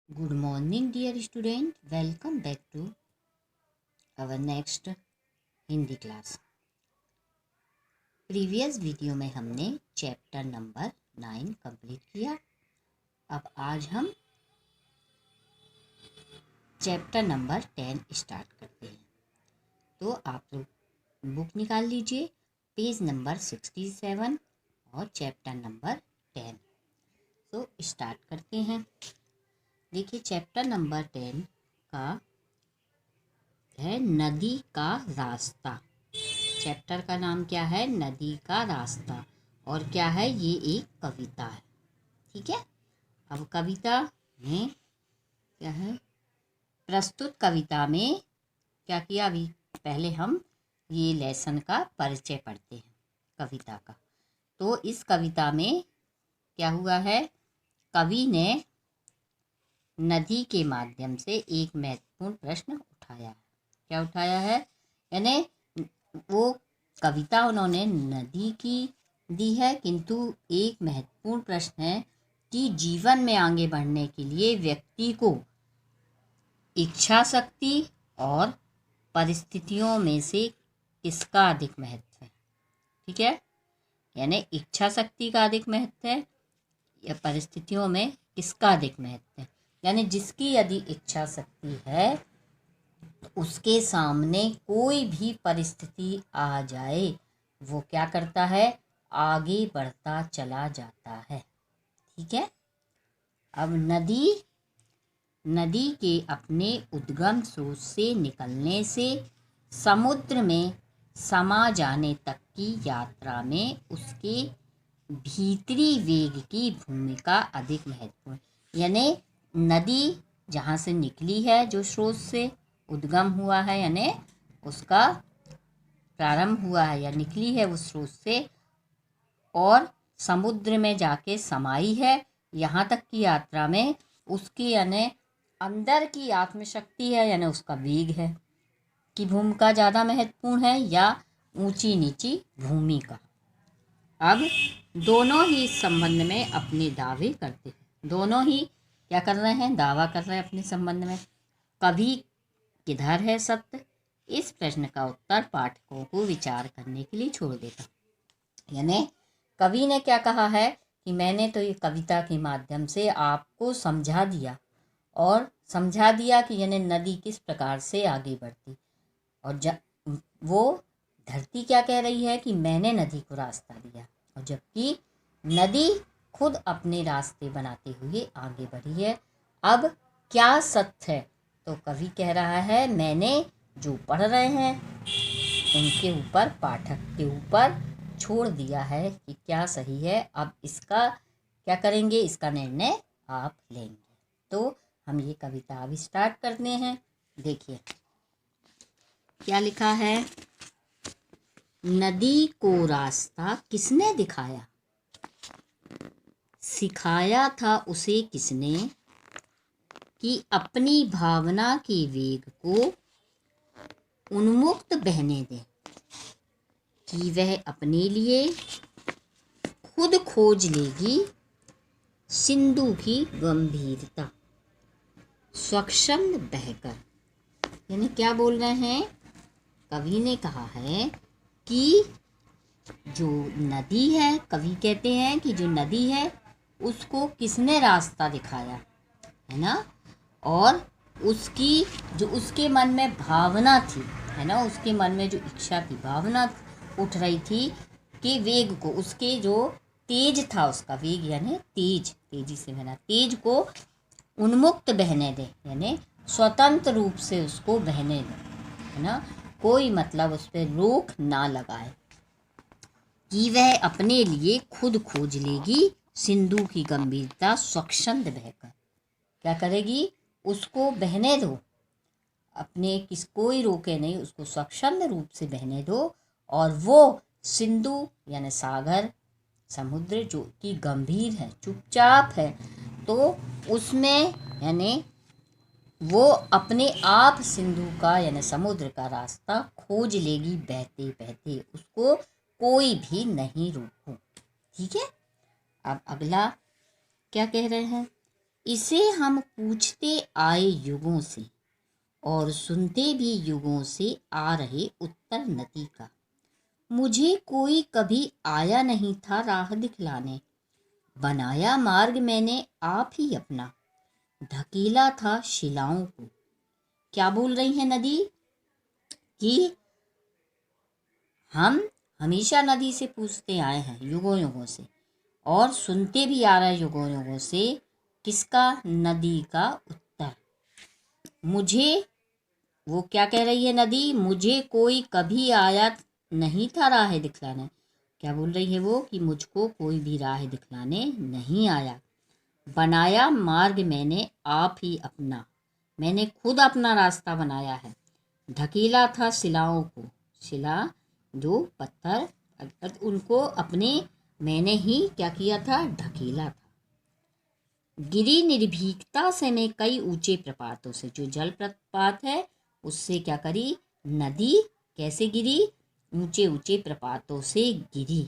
Good morning, dear student. Welcome back to our next Hindi class. Previous video में हमने chapter number 9 complete किया। अब आज हम चैप्टर नंबर 10 स्टार्ट करते हैं। तो आप लोग बुक निकाल लीजिए, पेज नंबर 67 और चैप्टर नंबर 10। तो स्टार्ट करते हैं। देखिए, चैप्टर नंबर 10 का है नदी का रास्ता। चैप्टर का नाम क्या है? नदी का रास्ता। और क्या है? ये एक कविता है। ठीक है। अब कविता में क्या है? प्रस्तुत कविता में क्या किया? अभी पहले हम ये लेसन का परिचय पढ़ते हैं कविता का। तो इस कविता में क्या हुआ है? कवि ने नदी के माध्यम से एक महत्वपूर्ण प्रश्न उठाया है। क्या उठाया है? यानी वो कविता उन्होंने नदी की दी है, किंतु एक महत्वपूर्ण प्रश्न है कि जीवन में आगे बढ़ने के लिए व्यक्ति को इच्छा शक्ति और परिस्थितियों में से किसका अधिक महत्व है। ठीक है। यानी इच्छा शक्ति का अधिक महत्व है या परिस्थितियों में किसका अधिक महत्व है। यानी जिसकी यदि इच्छा शक्ति है उसके सामने कोई भी परिस्थिति आ जाए वो क्या करता है? आगे बढ़ता चला जाता है। ठीक है। अब नदी के अपने उद्गम स्रोत से निकलने से समुद्र में समा जाने तक की यात्रा में उसके भीतरी वेग की भूमिका अधिक महत्वपूर्ण। यानी नदी जहाँ से निकली है, जो स्रोत से उद्गम हुआ है, यानी उसका प्रारंभ हुआ है या निकली है उस स्रोत से, और समुद्र में जाके समाई है, यहाँ तक की यात्रा में उसकी यानी अंदर की आत्मशक्ति है, यानी उसका वेग है की भूमिका ज़्यादा महत्वपूर्ण है या ऊंची नीची भूमि का। अब दोनों ही इस संबंध में अपने दावे करते हैं। दोनों ही क्या कर रहे हैं? दावा कर रहे हैं अपने संबंध में। कभी किधर है सत्य? इस प्रश्न का उत्तर पाठकों को विचार करने के लिए छोड़ देता। यानी कवि ने क्या कहा है कि मैंने तो ये कविता के माध्यम से आपको समझा दिया कि यानी नदी किस प्रकार से आगे बढ़ती, और वो धरती क्या कह रही है कि मैंने नदी को रास्ता दिया, और जबकि नदी खुद अपने रास्ते बनाते हुए आगे बढ़ी है। अब क्या सत्य है? तो कवि कह रहा है मैंने जो पढ़ रहे हैं उनके ऊपर, पाठक के ऊपर छोड़ दिया है कि क्या सही है। अब इसका क्या करेंगे? इसका निर्णय आप लेंगे। तो हम ये कविता अब स्टार्ट करते हैं। देखिए क्या लिखा है। नदी को रास्ता किसने दिखाया? सिखाया था उसे किसने कि अपनी भावना के वेग को उन्मुक्त बहने दे, कि वह अपने लिए खुद खोज लेगी सिंधु की गंभीरता स्वच्छंद बहकर। यानी क्या बोल रहे हैं? कवि ने कहा है कि जो नदी है, कवि कहते हैं कि जो नदी है उसको किसने रास्ता दिखाया है ना, और उसकी जो उसके मन में भावना थी है ना, उसके मन में जो इच्छा की भावना उठ रही थी कि वेग को, उसके जो तेज था, उसका वेग यानी तेजी से बहना, तेज को उन्मुक्त बहने दे, यानी स्वतंत्र रूप से उसको बहने दे, है ना, कोई मतलब उस पर रोक ना लगाए, कि वह अपने लिए खुद खोज लेगी सिंधु की गंभीरता स्वच्छंद बहकर। क्या करेगी? उसको बहने दो, अपने कोई रोके नहीं, उसको स्वच्छंद रूप से बहने दो, और वो सिंधु यानी सागर, समुद्र जो कि गंभीर है, चुपचाप है, तो उसमें यानी वो अपने आप सिंधु का यानी समुद्र का रास्ता खोज लेगी बहते बहते, उसको कोई भी नहीं रोको। ठीक है। अब अगला क्या कह रहे हैं? इसे हम पूछते आए युगों से और सुनते भी युगों से आ रहे उत्तर नदी का। मुझे कोई कभी आया नहीं था राह दिखलाने, बनाया मार्ग मैंने आप ही अपना, ढकेला था शिलाओं को। क्या बोल रही है नदी कि हम हमेशा नदी से पूछते आए हैं युगों युगों से, और सुनते भी आ रहे हैं युगों युगों से। किसका? नदी का उत्तर। मुझे, वो क्या कह रही है नदी? मुझे कोई कभी आया नहीं था राह दिखलाने। क्या बोल रही है वो? कि मुझको कोई भी राह दिखलाने नहीं आया, बनाया मार्ग मैंने आप ही अपना, मैंने खुद अपना रास्ता बनाया है, ढकेला था शिलाओं को, शिला जो पत्थर, उनको अपने मैंने ही क्या किया था? ढकेला था। गिरी निर्भीकता से मैं कई ऊंचे प्रपातों से, जो जल प्रपात है उससे क्या करी? नदी कैसे गिरी? ऊंचे ऊंचे प्रपातों से गिरी।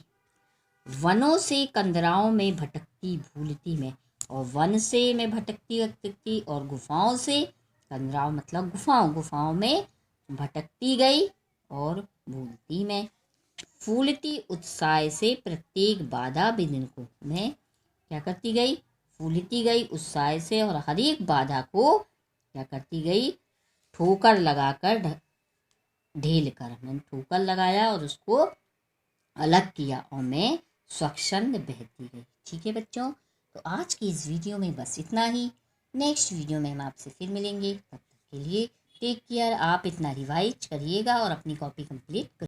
वनों से कंदराओं में भटकती भूलती मैं, और वन से मैं भटकती भटकती, और गुफाओं से, कंदराओं मतलब गुफाओं, गुफाओं में भटकती गई और भूलती मैं। फूलती उत्साह से प्रत्येक बाधा बिंदु को मैं क्या करती गई? फूलती गई उत्साह से, और हर एक बाधा को क्या करती गई? ठोकर लगाकर, ढेल कर, मैंने ठोकर लगाया और उसको अलग किया, और मैं स्वच्छंद बहती गई। ठीक है बच्चों, तो आज की इस वीडियो में बस इतना ही। नेक्स्ट वीडियो में हम आपसे फिर मिलेंगे, तब तक के लिए टेक केयर। आप इतना रिवाइज करिएगा और अपनी कॉपी कंप्लीट